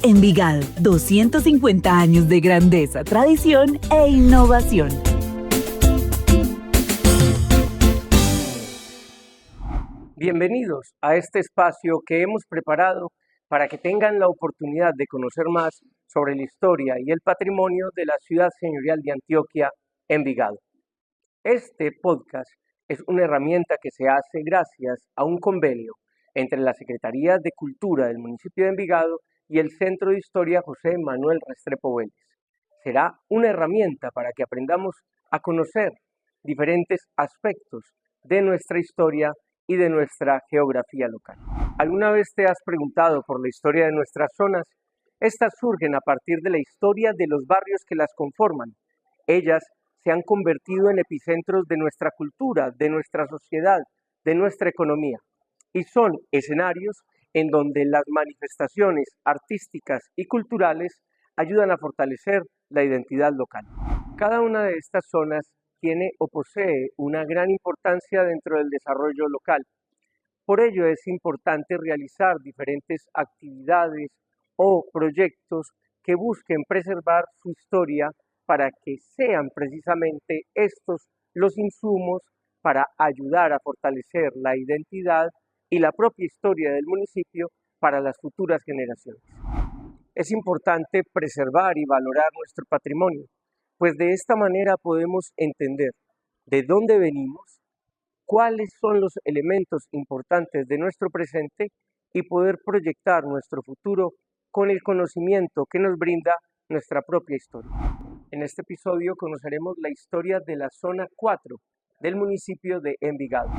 Envigado, 250 años de grandeza, tradición e innovación. Bienvenidos a este espacio que hemos preparado para que tengan la oportunidad de conocer más sobre la historia y el patrimonio de la ciudad señorial de Antioquia, Envigado. Este podcast es una herramienta que se hace gracias a un convenio entre la Secretaría de Cultura del municipio de Envigado y el Centro de Historia José Manuel Restrepo Vélez. Será una herramienta para que aprendamos a conocer diferentes aspectos de nuestra historia y de nuestra geografía local. ¿Alguna vez te has preguntado por la historia de nuestras zonas? Estas surgen a partir de la historia de los barrios que las conforman. Ellas se han convertido en epicentros de nuestra cultura, de nuestra sociedad, de nuestra economía, y son escenarios en donde las manifestaciones artísticas y culturales ayudan a fortalecer la identidad local. Cada una de estas zonas tiene o posee una gran importancia dentro del desarrollo local. Por ello es importante realizar diferentes actividades o proyectos que busquen preservar su historia para que sean precisamente estos los insumos para ayudar a fortalecer la identidad y la propia historia del municipio para las futuras generaciones. Es importante preservar y valorar nuestro patrimonio, pues de esta manera podemos entender de dónde venimos, cuáles son los elementos importantes de nuestro presente y poder proyectar nuestro futuro con el conocimiento que nos brinda nuestra propia historia. En este episodio conoceremos la historia de la zona 4 del municipio de Envigado.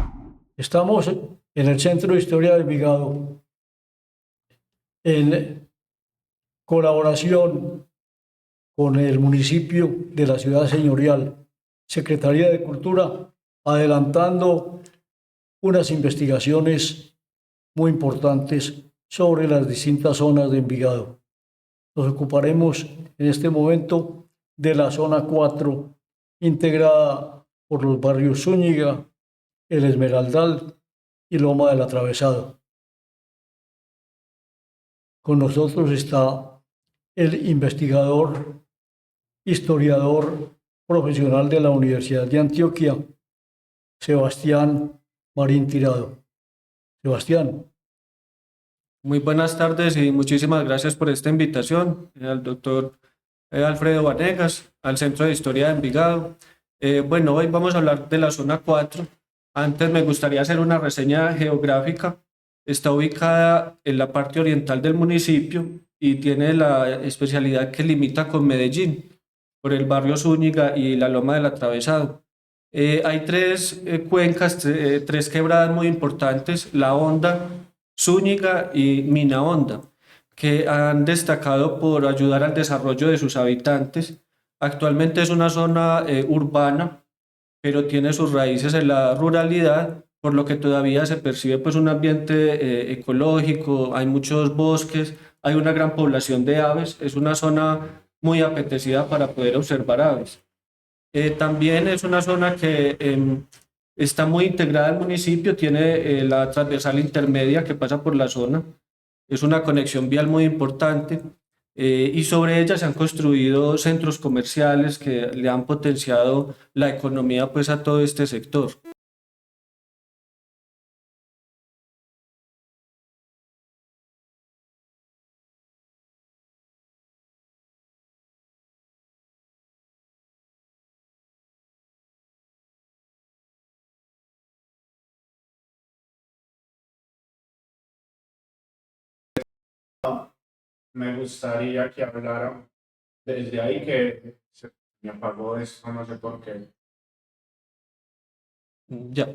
Estamos en el Centro de Historia de Envigado, en colaboración con el municipio de la ciudad señorial, Secretaría de Cultura, adelantando unas investigaciones muy importantes sobre las distintas zonas de Envigado. Nos ocuparemos en este momento de la zona 4, integrada por los barrios Zúñiga, El Esmeraldal y Loma del Atravesado. Con nosotros está el investigador, historiador profesional de la Universidad de Antioquia, Sebastián Marín Tirado. Sebastián. Muy buenas tardes y muchísimas gracias por esta invitación al doctor Alfredo Vanegas, al Centro de Historia de Envigado. Bueno, hoy vamos a hablar de la zona 4. Antes me gustaría hacer una reseña geográfica. Está ubicada en la parte oriental del municipio y tiene la especialidad que limita con Medellín, por el barrio Zúñiga y la Loma del Atravesado. Hay tres cuencas, tres quebradas muy importantes, La Honda, Zúñiga y Mina Honda, que han destacado por ayudar al desarrollo de sus habitantes. Actualmente es una zona urbana, pero tiene sus raíces en la ruralidad, por lo que todavía se percibe pues, un ambiente ecológico, hay muchos bosques, hay una gran población de aves, es una zona muy apetecida para poder observar aves. También es una zona que está muy integrada al municipio, tiene la transversal intermedia que pasa por la zona, es una conexión vial muy importante y sobre ella se han construido centros comerciales que le han potenciado la economía pues, a todo este sector. Me gustaría que hablara desde ahí que se me apagó esto, no sé por qué. Ya.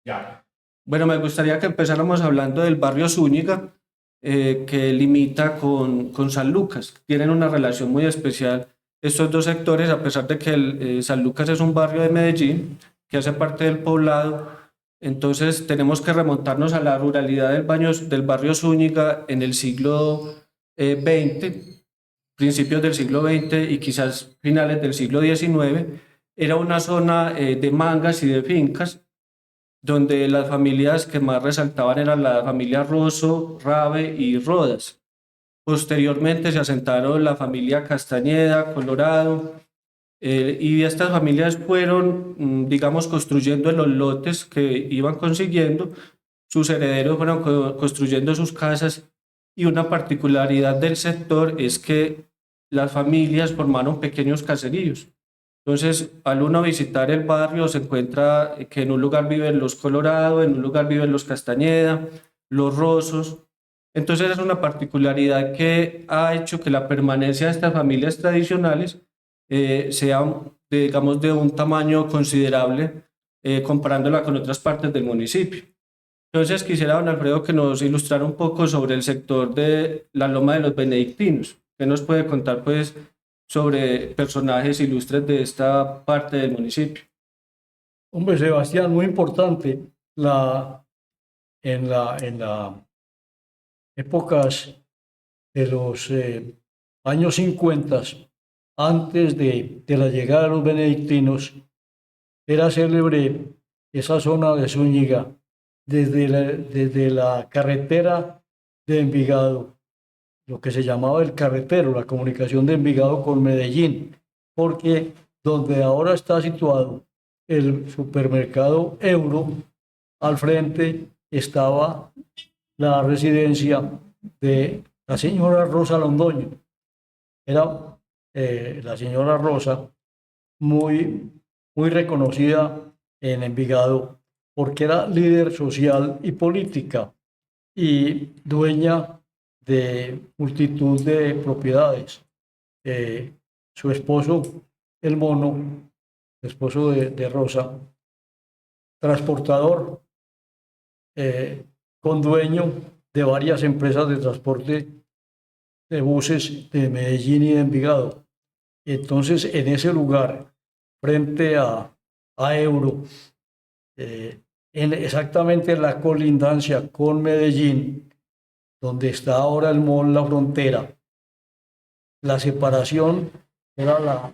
Ya. Bueno, me gustaría que empezáramos hablando del barrio Zúñiga, que limita con San Lucas. Tienen una relación muy especial estos dos sectores, a pesar de que San Lucas es un barrio de Medellín, que hace parte del poblado. Entonces tenemos que remontarnos a la ruralidad del barrio Zúñiga en el siglo XX, principios del siglo XX y quizás finales del siglo XIX. Era una zona de mangas y de fincas, donde las familias que más resaltaban eran la familia Rosso, Rabe y Rodas. Posteriormente se asentaron la familia Castañeda, Colorado, y estas familias fueron, digamos, construyendo en los lotes que iban consiguiendo. Sus herederos fueron construyendo sus casas, y una particularidad del sector es que las familias formaron pequeños caseríos. Entonces, al uno visitar el barrio, se encuentra que en un lugar viven los Colorado, en un lugar viven los Castañeda, los Rosos. Entonces, es una particularidad que ha hecho que la permanencia de estas familias tradicionales sea, digamos, de un tamaño considerable, comparándola con otras partes del municipio. Entonces, quisiera, don Alfredo, que nos ilustrara un poco sobre el sector de la Loma de los Benedictinos. ¿Qué nos puede contar, pues, sobre personajes ilustres de esta parte del municipio? Hombre, Sebastián, muy importante. En la épocas de los años 50, antes de la llegada de los benedictinos, era célebre esa zona de Zúñiga, desde la carretera de Envigado, lo que se llamaba el carretero, la comunicación de Envigado con Medellín, porque donde ahora está situado el supermercado Euro, al frente estaba la residencia de la señora Rosa Londoño. Era la señora Rosa muy, muy reconocida en Envigado porque era líder social y política y dueña de multitud de propiedades. Su esposo, el Mono, el esposo de Rosa, transportador, con dueño de varias empresas de transporte de buses de Medellín y de Envigado. Entonces, en ese lugar, frente a Euro, exactamente en la colindancia con Medellín, donde está ahora el mall La Frontera, la separación era la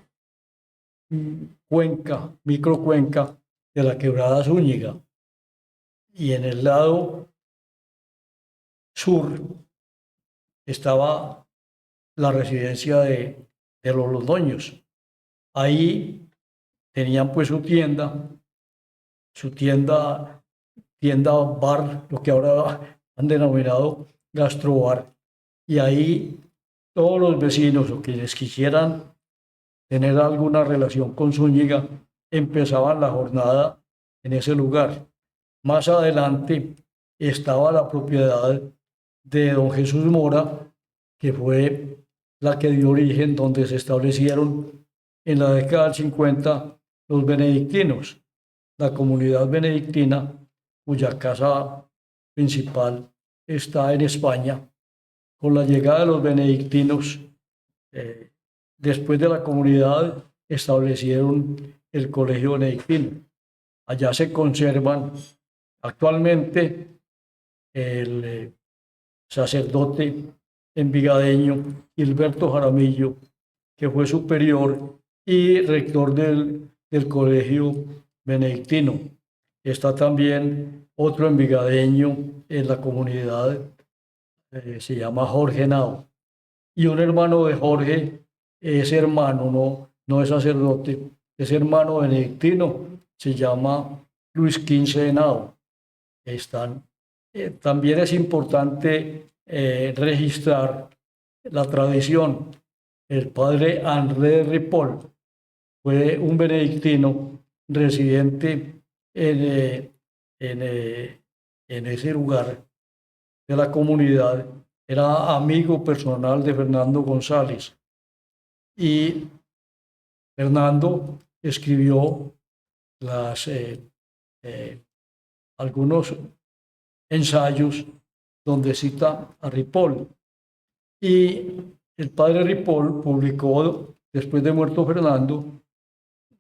cuenca, microcuenca de la quebrada Zúñiga. Y en el lado sur estaba la residencia de los Londoños. Ahí tenían pues su tienda bar, lo que ahora han denominado gastrobar, y ahí todos los vecinos o quienes quisieran tener alguna relación con Zúñiga empezaban la jornada en ese lugar. Más adelante estaba la propiedad de don Jesús Mora, que fue la que dio origen, donde se establecieron en la década del 50 los benedictinos, la comunidad benedictina, cuya casa principal está en España. Con la llegada de los benedictinos, después de la comunidad, establecieron el colegio benedictino. Allá se conservan actualmente el sacerdote envigadeño Gilberto Jaramillo, que fue superior y rector del colegio benedictino. Está también otro envigadeño en la comunidad, se llama Jorge Henao. Y un hermano de Jorge es hermano, no es sacerdote, es hermano benedictino, se llama Luis XV Henao. También es importante registrar la tradición. El padre André Ripoll fue un benedictino residente en ese lugar de la comunidad. Era amigo personal de Fernando González. Y Fernando escribió algunos ensayos donde cita a Ripoll. Y el padre Ripoll publicó, después de muerto Fernando,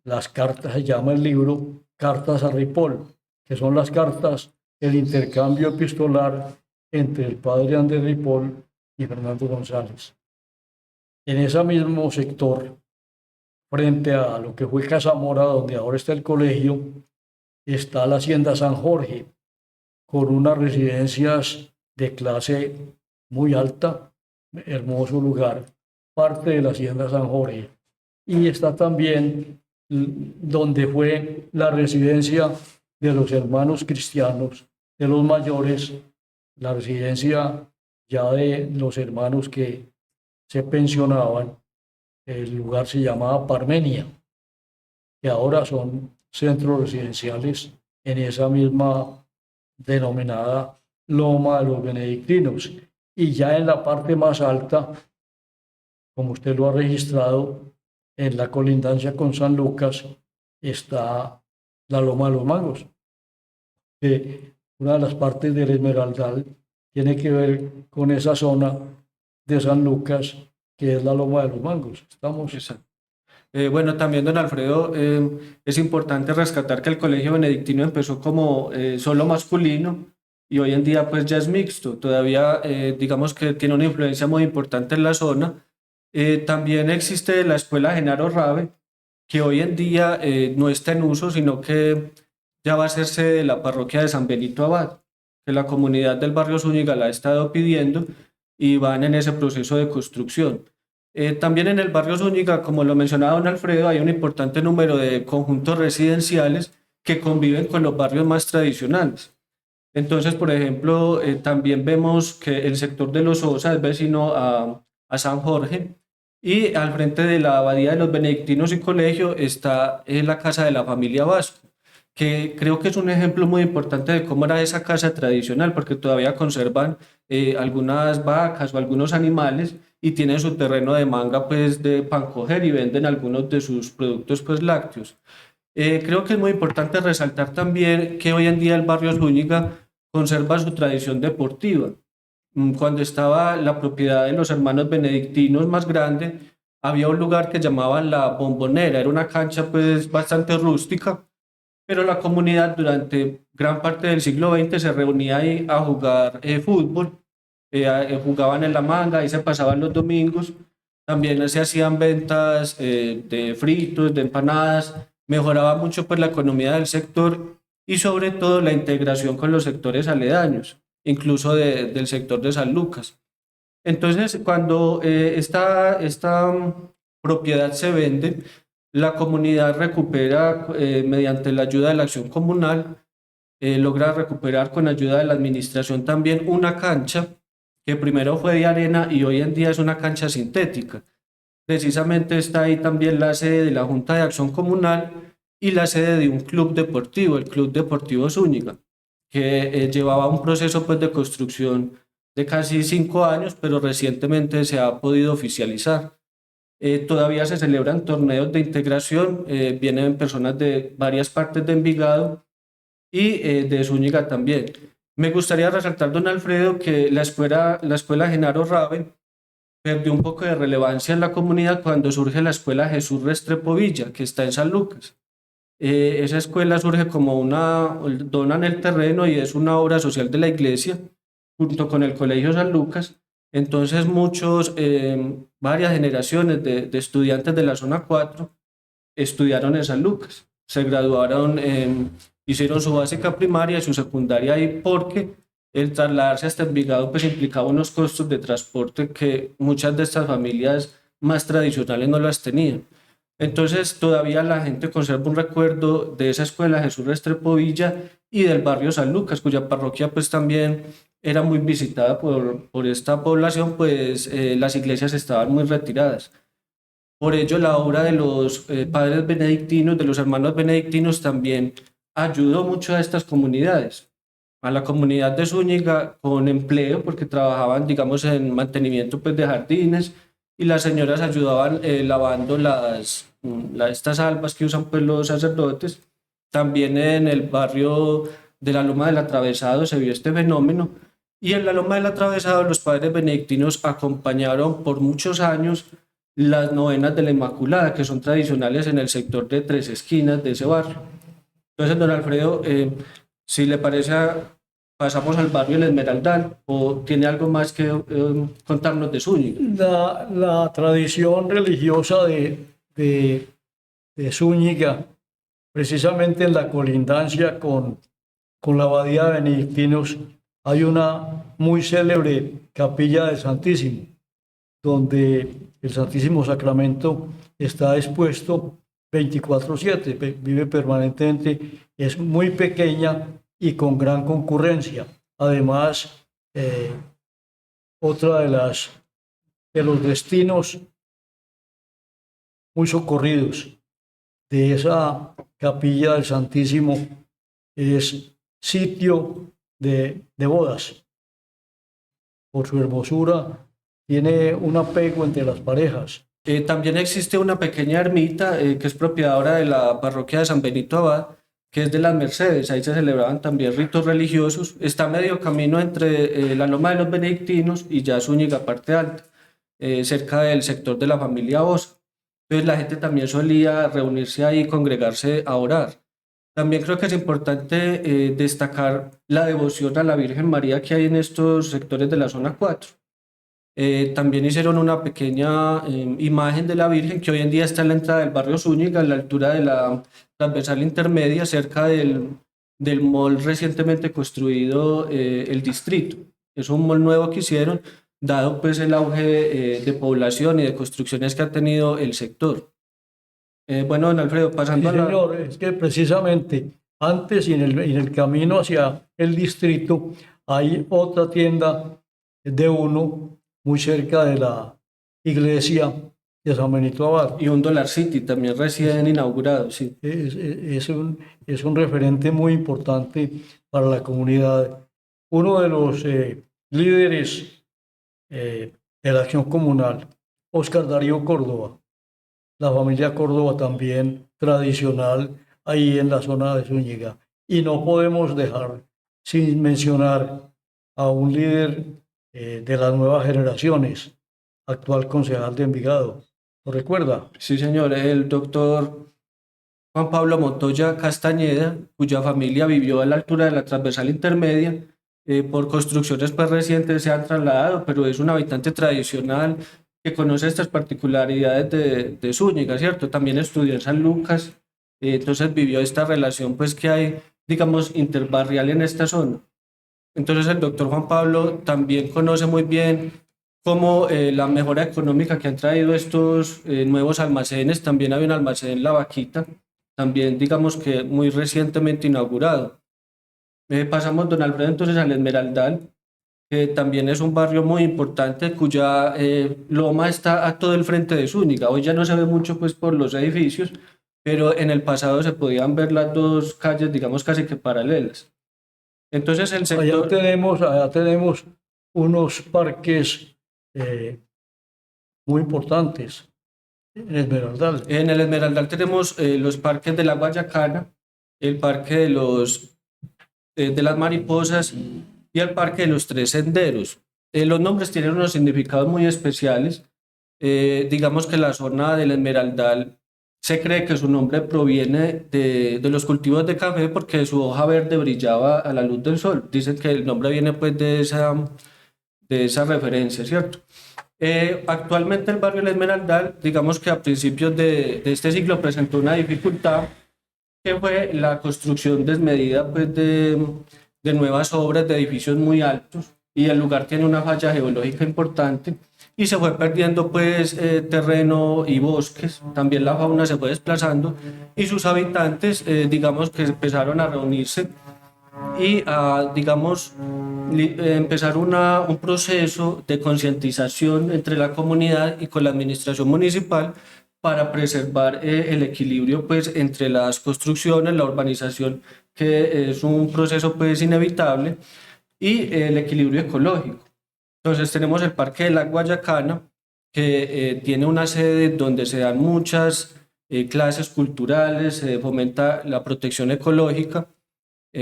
las cartas, se llama el libro Cartas a Ripoll, que son las cartas del intercambio epistolar entre el padre Andrés Ripoll y Fernando González. En ese mismo sector, frente a lo que fue Casa Mora, donde ahora está el colegio, está la Hacienda San Jorge, con unas residencias de clase muy alta, hermoso lugar, parte de la Hacienda San Jorge. Y está también donde fue la residencia de los hermanos cristianos, de los mayores, la residencia ya de los hermanos que se pensionaban. El lugar se llamaba Parmenia, que ahora son centros residenciales en esa misma denominada Loma de los Benedictinos. Y ya en la parte más alta, como usted lo ha registrado, en la colindancia con San Lucas, está la Loma de los Mangos. Una de las partes del Esmeraldal tiene que ver con esa zona de San Lucas, que es la Loma de los Mangos. Estamos... Exacto. Bueno, también, don Alfredo, es importante rescatar que el colegio benedictino empezó como solo masculino y hoy en día pues ya es mixto. Todavía digamos que tiene una influencia muy importante en la zona. También existe la escuela Genaro Rabe, que hoy en día no está en uso, sino que ya va a hacerse de la parroquia de San Benito Abad, que la comunidad del barrio Zúñiga la ha estado pidiendo y van en ese proceso de construcción. También en el barrio Zúñiga, como lo mencionaba don Alfredo, hay un importante número de conjuntos residenciales que conviven con los barrios más tradicionales. Entonces, por ejemplo, también vemos que el sector de Los Sosa es vecino a San Jorge y al frente de la abadía de los benedictinos y colegio está la casa de la familia Vasco, que creo que es un ejemplo muy importante de cómo era esa casa tradicional, porque todavía conservan algunas vacas o algunos animales y tienen su terreno de manga pues de pancoger y venden algunos de sus productos pues lácteos. Creo que es muy importante resaltar también que hoy en día el barrio Zúñiga conserva su tradición deportiva. Cuando estaba la propiedad de los hermanos benedictinos más grande, había un lugar que llamaban La Bombonera, era una cancha pues bastante rústica, pero la comunidad durante gran parte del siglo XX se reunía ahí a jugar fútbol, jugaban en la manga y se pasaban los domingos. También se hacían ventas de fritos, de empanadas, mejoraba mucho pues la economía del sector y sobre todo la integración con los sectores aledaños, incluso del sector de San Lucas. Entonces, cuando esta propiedad se vende, la comunidad recupera mediante la ayuda de la acción comunal, logra recuperar con ayuda de la administración también una cancha que primero fue de arena y hoy en día es una cancha sintética. Precisamente está ahí también la sede de la Junta de Acción Comunal y la sede de un club deportivo, el Club Deportivo Zúñiga, que llevaba un proceso pues, de construcción de casi 5 años, pero recientemente se ha podido oficializar. Todavía se celebran torneos de integración, vienen personas de varias partes de Envigado y de Zúñiga también. Me gustaría resaltar, don Alfredo, que la escuela Genaro Rabe perdió un poco de relevancia en la comunidad cuando surge la escuela Jesús Restrepo Villa, que está en San Lucas. Esa escuela surge como donan el terreno y es una obra social de la iglesia, junto con el Colegio San Lucas. Entonces varias generaciones de estudiantes de la zona 4 estudiaron en San Lucas, se graduaron, hicieron su básica primaria y su secundaria ahí porque el trasladarse hasta Envigado pues implicaba unos costos de transporte que muchas de estas familias más tradicionales no las tenían. Entonces todavía la gente conserva un recuerdo de esa escuela Jesús Restrepo Villa y del barrio San Lucas, cuya parroquia pues también era muy visitada por esta población, pues las iglesias estaban muy retiradas. Por ello la obra de los padres benedictinos, de los hermanos benedictinos también ayudó mucho a estas comunidades, a la comunidad de Zúñiga con empleo, porque trabajaban, digamos, en mantenimiento pues, de jardines y las señoras ayudaban lavando estas albas que usan pues, los sacerdotes. También en el barrio de la Loma del Atravesado se vio este fenómeno y en la Loma del Atravesado los padres benedictinos acompañaron por muchos años las novenas de la Inmaculada, que son tradicionales en el sector de Tres Esquinas de ese barrio. Entonces, don Alfredo, si le parece, pasamos al barrio El Esmeraldal, o tiene algo más que contarnos de Zúñiga. La tradición religiosa de Zúñiga, precisamente en la colindancia con la abadía de benedictinos, hay una muy célebre capilla del Santísimo, donde el Santísimo Sacramento está expuesto 24/7, vive permanentemente, es muy pequeña y con gran concurrencia. Además, otra de los destinos muy socorridos de esa capilla del Santísimo es sitio de bodas. Por su hermosura, tiene un apego entre las parejas. También existe una pequeña ermita que es propiedad ahora de la parroquia de San Benito Abad, que es de las Mercedes. Ahí se celebraban también ritos religiosos. Está medio camino entre la Loma de los Benedictinos y ya Zúñiga, parte alta, cerca del sector de la familia Bosa. Entonces la gente también solía reunirse ahí y congregarse a orar. También creo que es importante destacar la devoción a la Virgen María que hay en estos sectores de la zona 4. También hicieron una pequeña imagen de la Virgen que hoy en día está en la entrada del barrio Zúñiga, a la altura de la transversal intermedia, cerca del mall recientemente construido, el Distrito. Es un mall nuevo que hicieron, dado pues el auge de población y de construcciones que ha tenido el sector. Bueno, don Alfredo, pasando Sí, a la... señor, es que precisamente antes y en el camino hacia el distrito hay otra tienda de uno muy cerca de la iglesia de San Benito Abad. Y un Dollar City también recién inaugurado, sí. Es un referente muy importante para la comunidad. Uno de los líderes de la acción comunal, Óscar Darío Córdoba, la familia Córdoba también tradicional ahí en la zona de Zúñiga. Y no podemos dejar sin mencionar a un líder de las nuevas generaciones, actual concejal de Envigado. ¿Lo recuerda? Sí, señor, el doctor Juan Pablo Montoya Castañeda, cuya familia vivió a la altura de la transversal intermedia. Por construcciones pues recientes se han trasladado, pero es un habitante tradicional que conoce estas particularidades de Zúñiga, ¿cierto? También estudió en San Lucas, entonces vivió esta relación pues que hay, digamos, interbarrial en esta zona. Entonces el doctor Juan Pablo también conoce muy bien cómo la mejora económica que han traído estos nuevos almacenes. También hay un almacén La Vaquita, también digamos que muy recientemente inaugurado. Pasamos, don Alfredo, entonces al Esmeraldal, que también es un barrio muy importante, cuya loma está a todo el frente de Zúñiga. Hoy ya no se ve mucho pues por los edificios, pero en el pasado se podían ver las dos calles, digamos, casi que paralelas. Entonces el sector... Allá tenemos unos parques muy importantes en Esmeraldal. En el Esmeraldal tenemos los parques de la Guayacana, el parque de las Mariposas y el parque de los Tres Senderos. Los nombres tienen unos significados muy especiales. Digamos que la zona del Esmeraldal se cree que su nombre proviene de los cultivos de café porque su hoja verde brillaba a la luz del sol. Dicen que el nombre viene pues de esa referencia, ¿cierto? Actualmente el barrio El Esmeraldal, digamos que a principios de este siglo presentó una dificultad que fue la construcción desmedida pues, de nuevas obras de edificios muy altos, y el lugar tiene una falla geológica importante y se fue perdiendo pues terreno y bosques. También la fauna se fue desplazando y sus habitantes digamos que empezaron a reunirse y a digamos empezar un proceso de concientización entre la comunidad y con la administración municipal para preservar el equilibrio pues, entre las construcciones, la urbanización, que es un proceso pues, inevitable, y el equilibrio ecológico. Entonces tenemos el Parque de la Guayacana, que tiene una sede donde se dan muchas clases culturales, se fomenta la protección ecológica.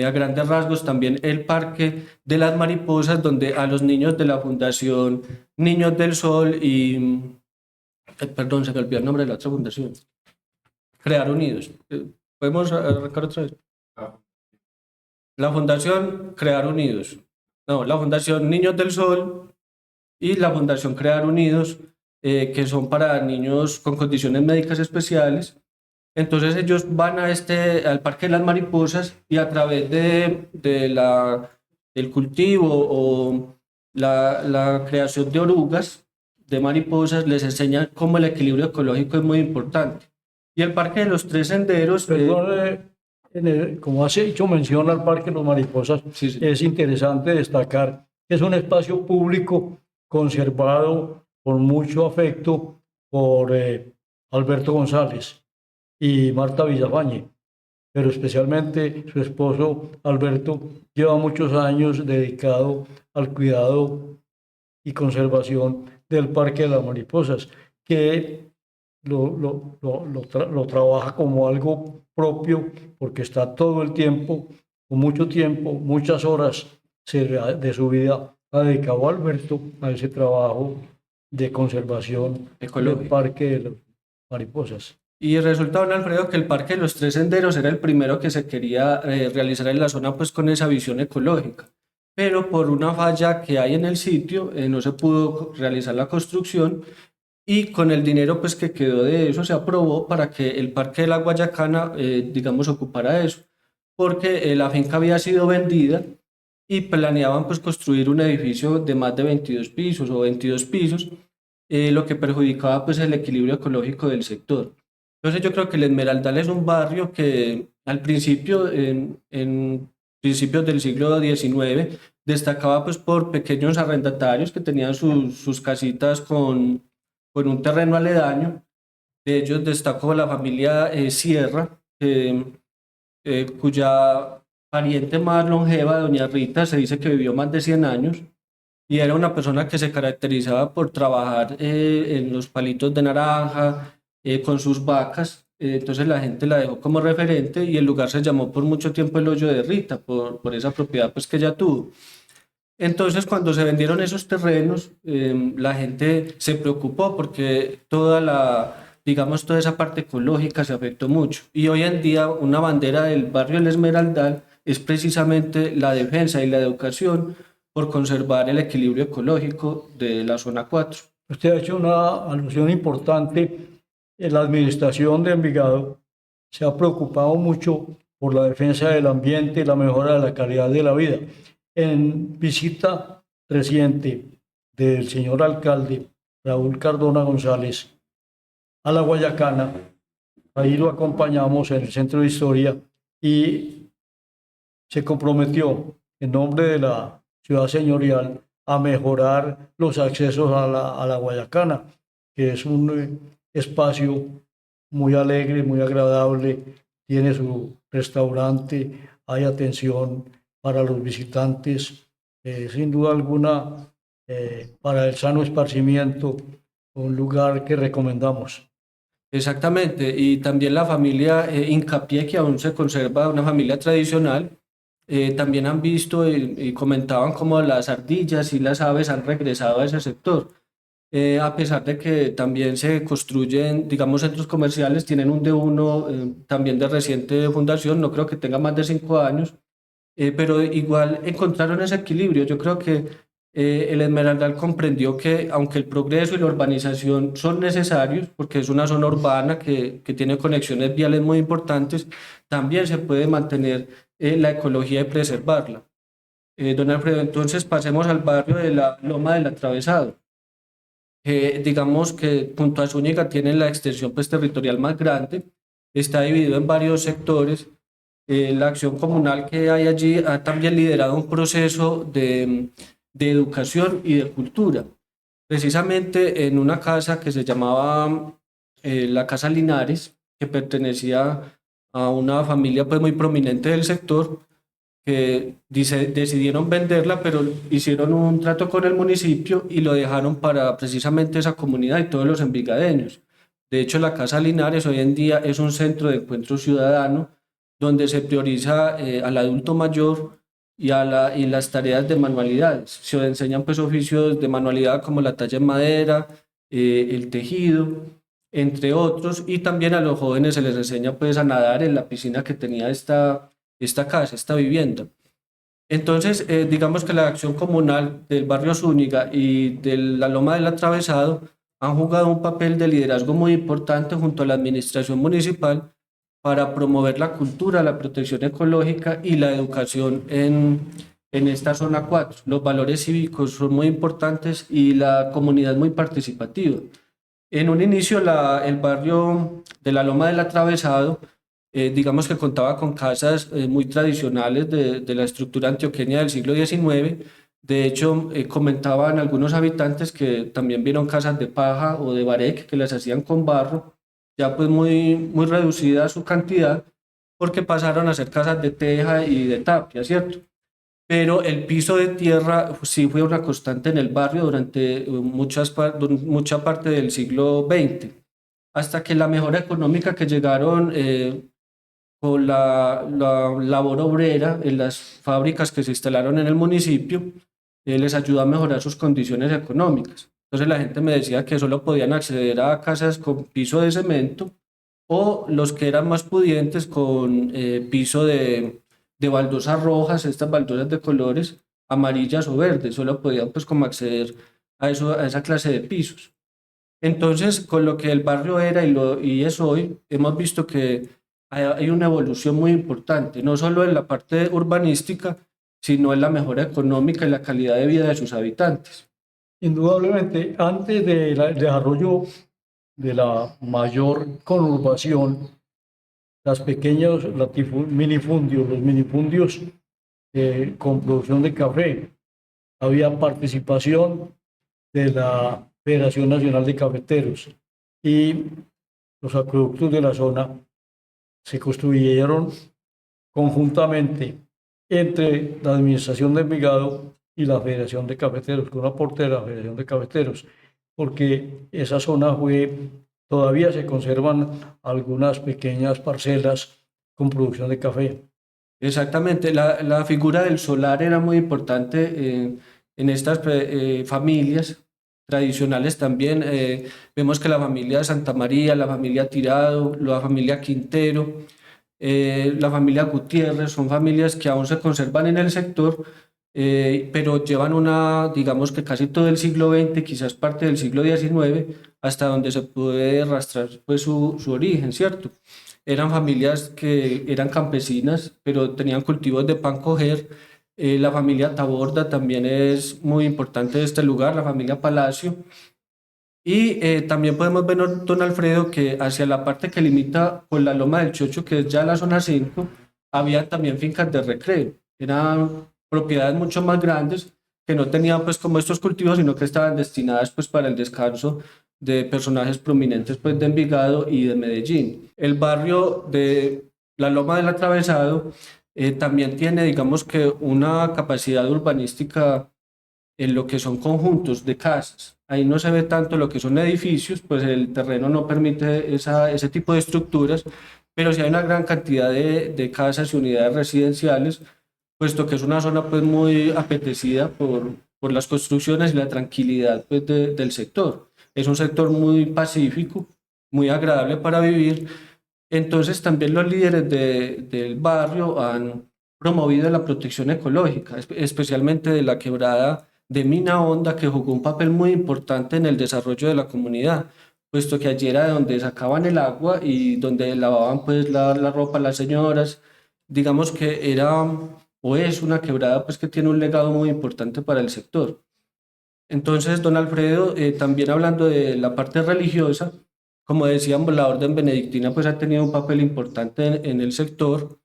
A grandes rasgos también el Parque de las Mariposas, donde a los niños de la Fundación Niños del Sol y... perdón, se me olvidó el nombre de la otra fundación. Crear Unidos. ¿Podemos arrancar otra vez? La Fundación Crear Unidos. No, la Fundación Niños del Sol y la Fundación Crear Unidos, que son para niños con condiciones médicas especiales. Entonces ellos van al Parque de las Mariposas y a través del cultivo o la creación de orugas, de mariposas les enseñan cómo el equilibrio ecológico es muy importante. Y el Parque de los Tres Senderos, Perdón, como has hecho mención al Parque de los Mariposas, sí, sí. es interesante destacar que es un espacio público conservado con mucho afecto por Alberto González y Marta Villafañe, pero especialmente su esposo Alberto lleva muchos años dedicado al cuidado y conservación del Parque de las Mariposas, que lo trabaja como algo propio porque está todo el tiempo, con mucho tiempo, muchas horas de su vida ha dedicado a Alberto a ese trabajo de conservación del Parque de las Mariposas. Y resulta, don Alfredo, que el Parque de los Tres Senderos era el primero que se quería realizar en la zona, pues con esa visión ecológica. Pero por una falla que hay en el sitio, no se pudo realizar la construcción, y con el dinero pues que quedó de eso se aprobó para que el Parque de la Guayacana, digamos, ocupara eso, porque la finca había sido vendida y planeaban pues construir un edificio de más de 22 pisos o 22 pisos, lo que perjudicaba pues el equilibrio ecológico del sector. Entonces yo creo que el Esmeraldal es un barrio que al principio, en principios del siglo XIX, destacaba pues por pequeños arrendatarios que tenían sus casitas con un terreno aledaño. De ellos destacó la familia Sierra, cuya pariente más longeva, doña Rita, se dice que vivió más de 100 años y era una persona que se caracterizaba por trabajar en los palitos de naranja, con sus vacas. Entonces la gente la dejó como referente y el lugar se llamó por mucho tiempo el Hoyo de Rita, por esa propiedad pues que ella tuvo. Entonces, cuando se vendieron esos terrenos, la gente se preocupó porque digamos, toda esa parte ecológica se afectó mucho. Y hoy en día una bandera del barrio El Esmeraldal es precisamente la defensa y la educación por conservar el equilibrio ecológico de la zona 4. Usted ha hecho una alusión importante. La administración de Envigado se ha preocupado mucho por la defensa del ambiente y la mejora de la calidad de la vida. En visita reciente del señor alcalde Raúl Cardona González a la Guayacana, ahí lo acompañamos en el Centro de Historia y se comprometió en nombre de la ciudad señorial a mejorar los accesos a la Guayacana, que es un espacio muy alegre, muy agradable, tiene su restaurante, hay atención para los visitantes, sin duda alguna, para el sano esparcimiento, un lugar que recomendamos. Exactamente, y también la familia Hincapié, que aún se conserva, una familia tradicional, también han visto y comentaban cómo las ardillas y las aves han regresado a ese sector. A pesar de que también se construyen, digamos, centros comerciales, tienen un D1 también de reciente fundación, no creo que tenga más de 5 años, pero igual encontraron ese equilibrio. Yo creo que el Esmeraldal comprendió que aunque el progreso y la urbanización son necesarios, porque es una zona urbana que tiene conexiones viales muy importantes, también se puede mantener la ecología y preservarla. Don Alfredo, entonces pasemos al barrio de la Loma del Atravesado. Digamos que junto a Zúñiga tiene la extensión pues, territorial más grande, está dividido en varios sectores. La acción comunal que hay allí ha también liderado un proceso de educación y de cultura. Precisamente en una casa que se llamaba la Casa Linares, que pertenecía a una familia pues, muy prominente del sector, que decidieron venderla, pero hicieron un trato con el municipio y lo dejaron para precisamente esa comunidad y todos los envigadeños. De hecho, la Casa Linares hoy en día es un centro de encuentro ciudadano donde se prioriza al adulto mayor y las tareas de manualidades. Se enseñan pues, oficios de manualidad como la talla en madera, el tejido, entre otros, y también a los jóvenes se les enseña pues, a nadar en la piscina que tenía esta casa, esta vivienda. Entonces, digamos que la acción comunal del barrio Zúñiga y de la Loma del Atravesado han jugado un papel de liderazgo muy importante junto a la administración municipal para promover la cultura, la protección ecológica y la educación en en esta zona 4. Los valores cívicos son muy importantes y la comunidad muy participativa. En un inicio, el barrio de la Loma del Atravesado, digamos que contaba con casas muy tradicionales de la estructura antioqueña del siglo XIX. De hecho, comentaban algunos habitantes que también vieron casas de paja o de barec que las hacían con barro, ya pues muy reducida su cantidad, porque pasaron a ser casas de teja y de tapia, ¿cierto? Pero el piso de tierra sí fue una constante en el barrio durante mucha parte del siglo XX, hasta que la mejora económica que llegaron con la labor obrera en las fábricas que se instalaron en el municipio les ayudó a mejorar sus condiciones económicas. Entonces la gente me decía que solo podían acceder a casas con piso de cemento o los que eran más pudientes con piso de baldosas rojas, estas baldosas de colores amarillas o verdes, solo podían pues como acceder a esa clase de pisos. Entonces, con lo que el barrio era y es hoy, hemos visto que hay una evolución muy importante, no solo en la parte urbanística, sino en la mejora económica y la calidad de vida de sus habitantes. Indudablemente, antes del desarrollo de la mayor conurbación, las pequeños minifundios, los minifundios con producción de café, había participación de la Federación Nacional de Cafeteros y los acueductos de la zona se construyeron conjuntamente entre la Administración de Envigado y la Federación de Cafeteros, con un aporte de la Federación de Cafeteros, porque esa zona todavía se conservan algunas pequeñas parcelas con producción de café. Exactamente, la figura del solar era muy importante en estas familias tradicionales también. Vemos que la familia Santa María, la familia Tirado, la familia Quintero, la familia Gutiérrez, son familias que aún se conservan en el sector, pero llevan digamos que casi todo el siglo XX, quizás parte del siglo XIX, hasta donde se puede rastrear pues su origen, ¿cierto? Eran familias que eran campesinas, pero tenían cultivos de pan coger. La familia Taborda también es muy importante de este lugar, la familia Palacio. Y también podemos ver, don Alfredo, que hacia la parte que limita con la Loma del Chocho, que es ya la zona 5, había también fincas de recreo. Eran propiedades mucho más grandes que no tenían pues como estos cultivos, sino que estaban destinadas pues para el descanso de personajes prominentes pues de Envigado y de Medellín. El barrio de la Loma del Atravesado también tiene, digamos que una capacidad urbanística en lo que son conjuntos de casas. Ahí no se ve tanto lo que son edificios, pues el terreno no permite ese tipo de estructuras, pero sí hay una gran cantidad de casas y unidades residenciales, puesto que es una zona pues muy apetecida por las construcciones y la tranquilidad pues, del sector. Es un sector muy pacífico, muy agradable para vivir. Entonces también los líderes del barrio han promovido la protección ecológica, especialmente de la quebrada de Mina Honda, que jugó un papel muy importante en el desarrollo de la comunidad, puesto que allí era de donde sacaban el agua y donde lavaban pues la ropa las señoras. Digamos que era o es una quebrada pues que tiene un legado muy importante para el sector. Entonces, don Alfredo, también hablando de la parte religiosa, como decíamos, la orden benedictina pues ha tenido un papel importante en el sector,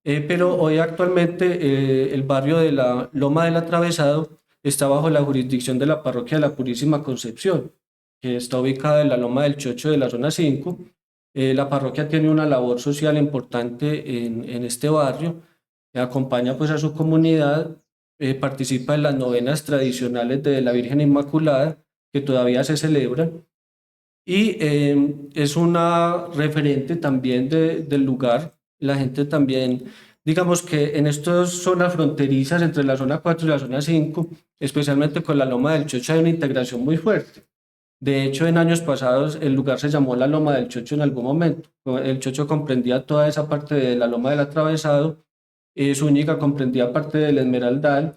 pero hoy actualmente el barrio de la Loma del Atravesado está bajo la jurisdicción de la parroquia de la Purísima Concepción, que está ubicada en la Loma del Chocho de la zona 5. La parroquia tiene una labor social importante en este barrio, acompaña pues a su comunidad, participa en las novenas tradicionales de la Virgen Inmaculada, que todavía se celebran, y es una referente también del lugar. La gente también, digamos que en estas zonas fronterizas entre la zona 4 y la zona 5, especialmente con la Loma del Chocho, hay una integración muy fuerte. De hecho, en años pasados el lugar se llamó la Loma del Chocho en algún momento. El Chocho comprendía toda esa parte de la Loma del Atravesado, Zúñiga comprendía parte del Esmeraldal,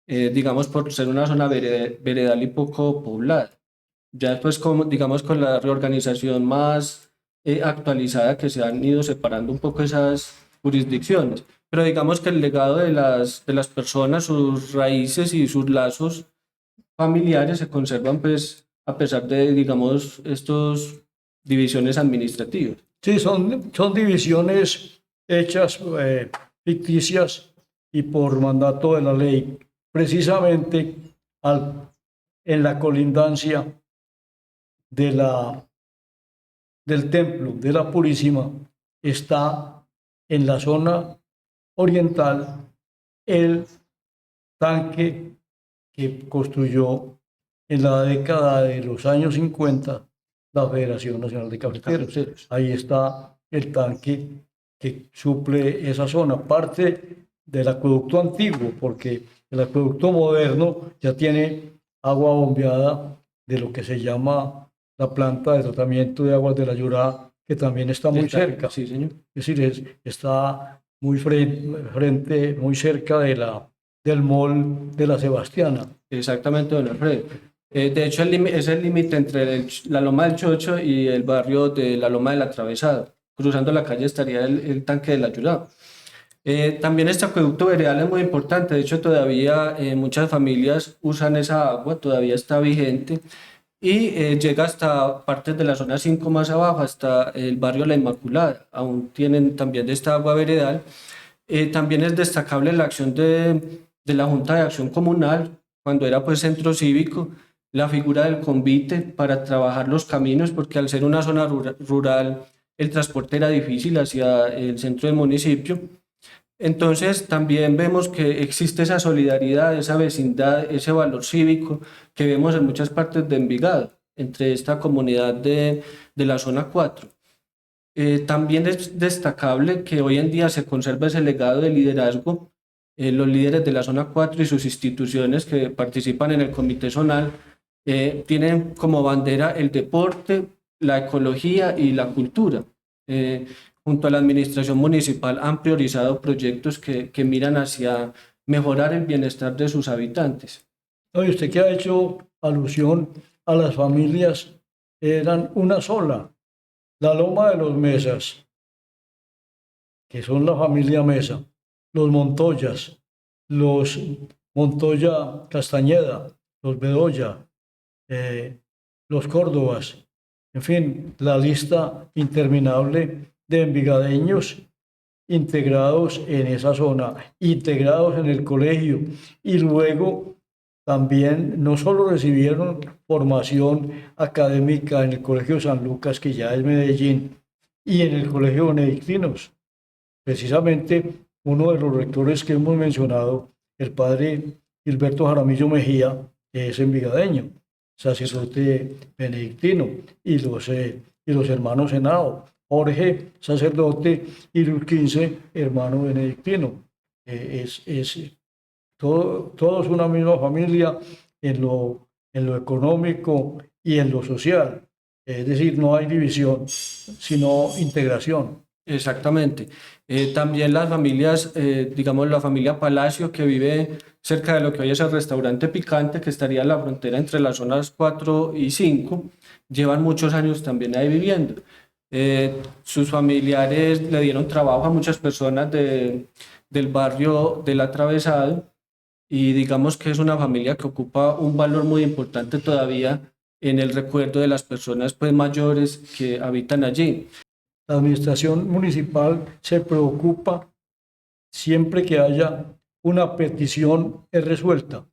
digamos por ser una zona veredal y poco poblada. Ya después, digamos, con la reorganización más actualizada, que se han ido separando un poco esas jurisdicciones, pero digamos que el legado de las personas, sus raíces y sus lazos familiares se conservan pues a pesar de, digamos, estas divisiones administrativas. Sí, son divisiones hechas ficticias y por mandato de la ley, precisamente en la colindancia de del templo de la Purísima está en la zona oriental el tanque que construyó en la década de los años 50 la Federación Nacional de Cafeteros. Ahí está el tanque que suple esa zona, parte del acueducto antiguo, porque el acueducto moderno ya tiene agua bombeada de lo que se llama la planta de tratamiento de aguas de la Yurá, que también está muy cerca. Sí, señor. Es decir, está muy muy cerca del mall de la Sebastiana. Exactamente, don Alfredo. De hecho, es el límite entre la Loma del Chocho y el barrio de la Loma del Atravesado. Cruzando la calle estaría el tanque de la Yurá. También este acueducto veredal es muy importante. De hecho, todavía muchas familias usan esa agua, todavía está vigente y llega hasta partes de la zona 5 más abajo, hasta el barrio La Inmaculada. Aún tienen también de esta agua veredal. También es destacable la acción de la Junta de Acción Comunal, cuando era pues centro cívico, la figura del convite para trabajar los caminos, porque al ser una zona rural, el transporte era difícil hacia el centro del municipio. Entonces también vemos que existe esa solidaridad, esa vecindad, ese valor cívico que vemos en muchas partes de Envigado, entre esta comunidad de la zona 4. También es destacable que hoy en día se conserva ese legado de liderazgo. Los líderes de la zona 4 y sus instituciones que participan en el comité zonal tienen como bandera el deporte, la ecología y la cultura. Junto a la administración municipal han priorizado proyectos que miran hacia mejorar el bienestar de sus habitantes. Oye, usted que ha hecho alusión a las familias, eran una sola. La Loma de los Mesas, que son la familia Mesa, los Montoyas, los Montoya Castañeda, los Bedoya, los Córdobas, en fin, la lista interminable de envigadeños integrados en esa zona, integrados en el colegio y luego también no solo recibieron formación académica en el Colegio San Lucas, que ya es Medellín, y en el Colegio Benedictinos. Precisamente uno de los rectores que hemos mencionado, el padre Gilberto Jaramillo Mejía, es envigadeño, sacerdote benedictino, y los hermanos Henao, Jorge, sacerdote, y Luis XV, hermano benedictino. Todos una misma familia en lo económico y en lo social. Es decir, no hay división, sino integración. Exactamente. También las familias, digamos la familia Palacio, que vive cerca de lo que hoy es el restaurante Picante, que estaría en la frontera entre las zonas 4 y 5, llevan muchos años también ahí viviendo. Sus familiares le dieron trabajo a muchas personas del barrio del Atravesado y digamos que es una familia que ocupa un valor muy importante todavía en el recuerdo de las personas pues mayores que habitan allí. La administración municipal se preocupa siempre que haya una petición es resuelta,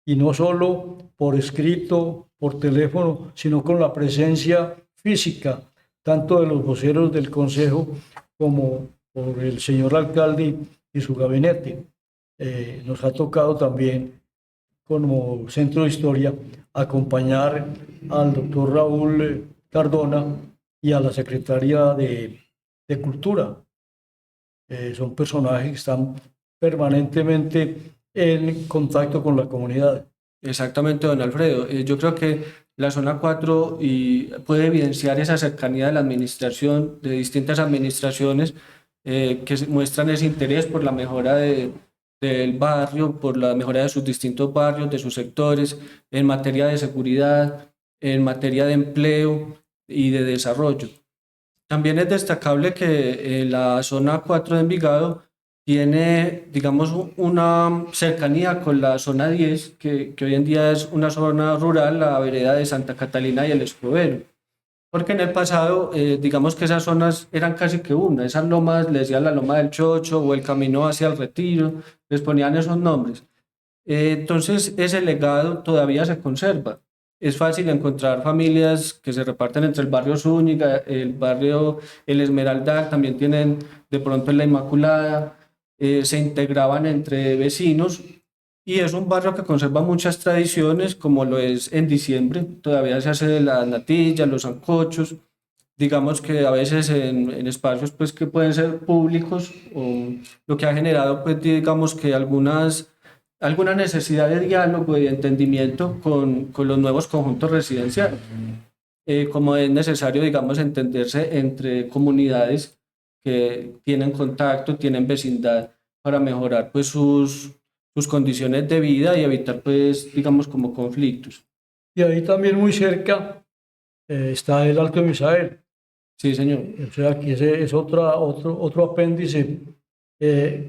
y no solo por escrito, por teléfono, sino con la presencia física, tanto de los voceros del Consejo como por el señor alcalde y su gabinete. Nos ha tocado también, como Centro de Historia, acompañar al doctor Raúl Cardona y a la secretaria de Cultura. Son personajes que están permanentemente en contacto con la comunidad. Exactamente, don Alfredo. Yo creo que la zona 4 puede evidenciar esa cercanía de la administración, de distintas administraciones que muestran ese interés por la mejora del barrio, por la mejora de sus distintos barrios, de sus sectores, en materia de seguridad, en materia de empleo y de desarrollo. También es destacable que la zona 4 de Envigado tiene, digamos, una cercanía con la zona 10, que hoy en día es una zona rural, la vereda de Santa Catalina y el Escobero. Porque en el pasado, digamos que esas zonas eran casi que una, esas lomas, les decían la loma del Chocho o el camino hacia el Retiro, les ponían esos nombres. Entonces, ese legado todavía se conserva. Es fácil encontrar familias que se reparten entre el barrio Zúñiga, el barrio El Esmeraldal, también tienen de pronto en la Inmaculada, se integraban entre vecinos y es un barrio que conserva muchas tradiciones, como lo es en diciembre, todavía se hace la natilla, los sancochos, digamos que a veces en espacios pues que pueden ser públicos, o lo que ha generado pues digamos que alguna necesidad de diálogo y de entendimiento con los nuevos conjuntos residenciales. Como es necesario, digamos, entenderse entre comunidades que tienen contacto, tienen vecindad para mejorar pues sus condiciones de vida y evitar pues digamos como conflictos. Y ahí también muy cerca está el Alto de Misael. Sí, señor. O sea, que ese es otro apéndice,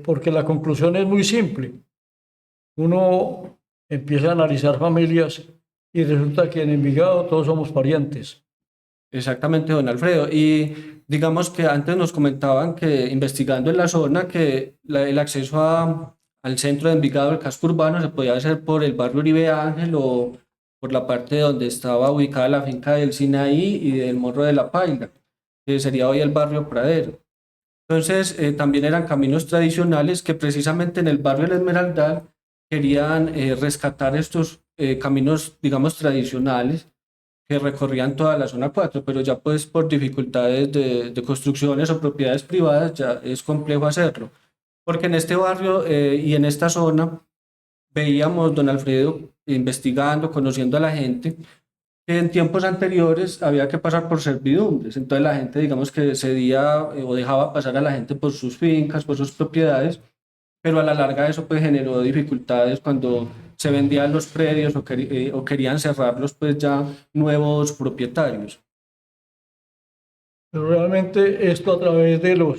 porque la conclusión es muy simple. Uno empieza a analizar familias y resulta que en Envigado todos somos parientes. Exactamente, don Alfredo. Y digamos que antes nos comentaban que investigando en la zona que el acceso al centro de Envigado, el casco urbano, se podía hacer por el barrio Uribe Ángel o por la parte donde estaba ubicada la finca del Sinaí y del Morro de la Paila, que sería hoy el barrio Pradero. Entonces, también eran caminos tradicionales que precisamente en el barrio El Esmeraldal querían rescatar estos caminos, digamos, tradicionales que recorrían toda la zona 4, pero ya pues por dificultades de construcciones o propiedades privadas ya es complejo hacerlo. Porque en este barrio y en esta zona veíamos, don Alfredo, investigando, conociendo a la gente, que en tiempos anteriores había que pasar por servidumbres, entonces la gente digamos que cedía o dejaba pasar a la gente por sus fincas, por sus propiedades, pero a la larga eso pues generó dificultades cuando se vendían los predios o querían cerrarlos pues ya nuevos propietarios. Pero realmente esto a través de la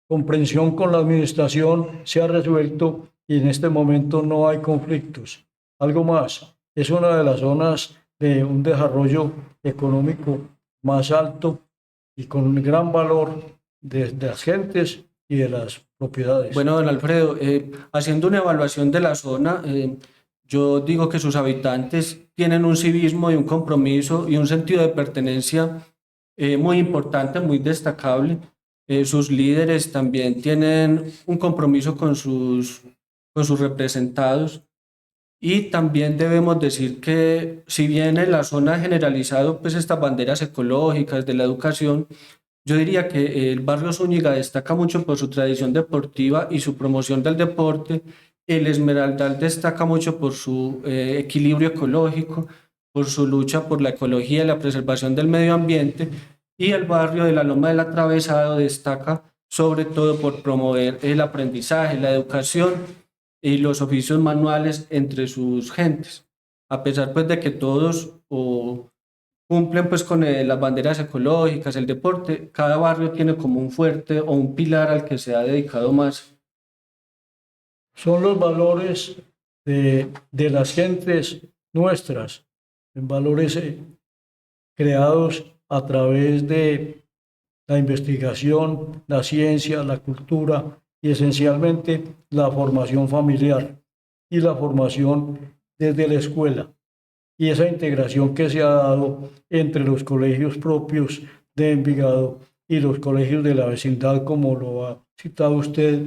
comprensión con la administración se ha resuelto y en este momento no hay conflictos. Algo más, es una de las zonas de un desarrollo económico más alto y con un gran valor de las gentes y de las propiedades. Bueno, don Alfredo, haciendo una evaluación de la zona, yo digo que sus habitantes tienen un civismo y un compromiso y un sentido de pertenencia muy importante, muy destacable. Sus líderes también tienen un compromiso con sus representados. Y también debemos decir que si bien en la zona ha generalizado pues estas banderas ecológicas de la educación, yo diría que el barrio Zúñiga destaca mucho por su tradición deportiva y su promoción del deporte. El Esmeraldal destaca mucho por su equilibrio ecológico, por su lucha por la ecología y la preservación del medio ambiente. Y el barrio de la Loma del Atravesado destaca sobre todo por promover el aprendizaje, la educación y los oficios manuales entre sus gentes. A pesar pues de que todos cumplen pues con las banderas ecológicas, el deporte, cada barrio tiene como un fuerte o un pilar al que se ha dedicado más. Son los valores de las gentes nuestras, valores creados a través de la investigación, la ciencia, la cultura y esencialmente la formación familiar y la formación desde la escuela. Y esa integración que se ha dado entre los colegios propios de Envigado y los colegios de la vecindad, como lo ha citado usted,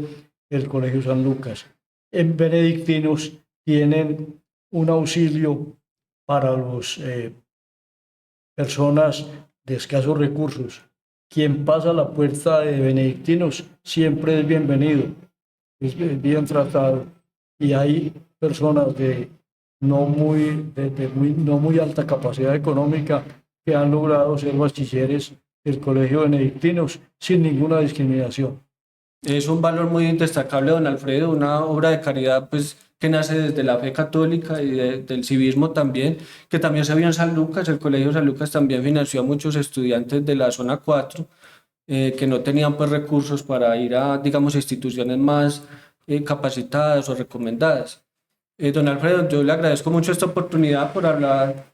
el Colegio San Lucas. En benedictinos tienen un auxilio para las personas de escasos recursos. Quien pasa a la puerta de benedictinos siempre es bienvenido, es bien tratado. Y hay personas de no muy alta capacidad económica que han logrado ser bachilleres del Colegio Benedictinos sin ninguna discriminación. Es un valor muy destacable, don Alfredo, una obra de caridad pues, que nace desde la fe católica y del civismo también, que también se vio en San Lucas. El Colegio San Lucas también financió a muchos estudiantes de la zona 4. que no tenían pues recursos para ir a, digamos, instituciones más capacitadas o recomendadas. Don Alfredo, yo le agradezco mucho esta oportunidad por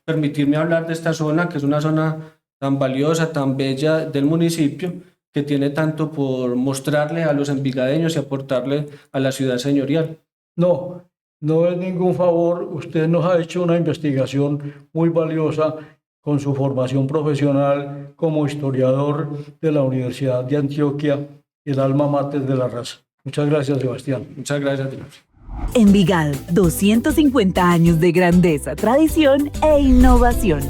permitirme hablar de esta zona, que es una zona tan valiosa, tan bella del municipio, que tiene tanto por mostrarle a los envigadeños y aportarle a la ciudad señorial. No, no es ningún favor. Usted nos ha hecho una investigación muy valiosa con su formación profesional como historiador de la Universidad de Antioquia, el alma mater de la raza. Muchas gracias, Sebastián. Muchas gracias, don Alfredo. Envigado, 250 años de grandeza, tradición e innovación.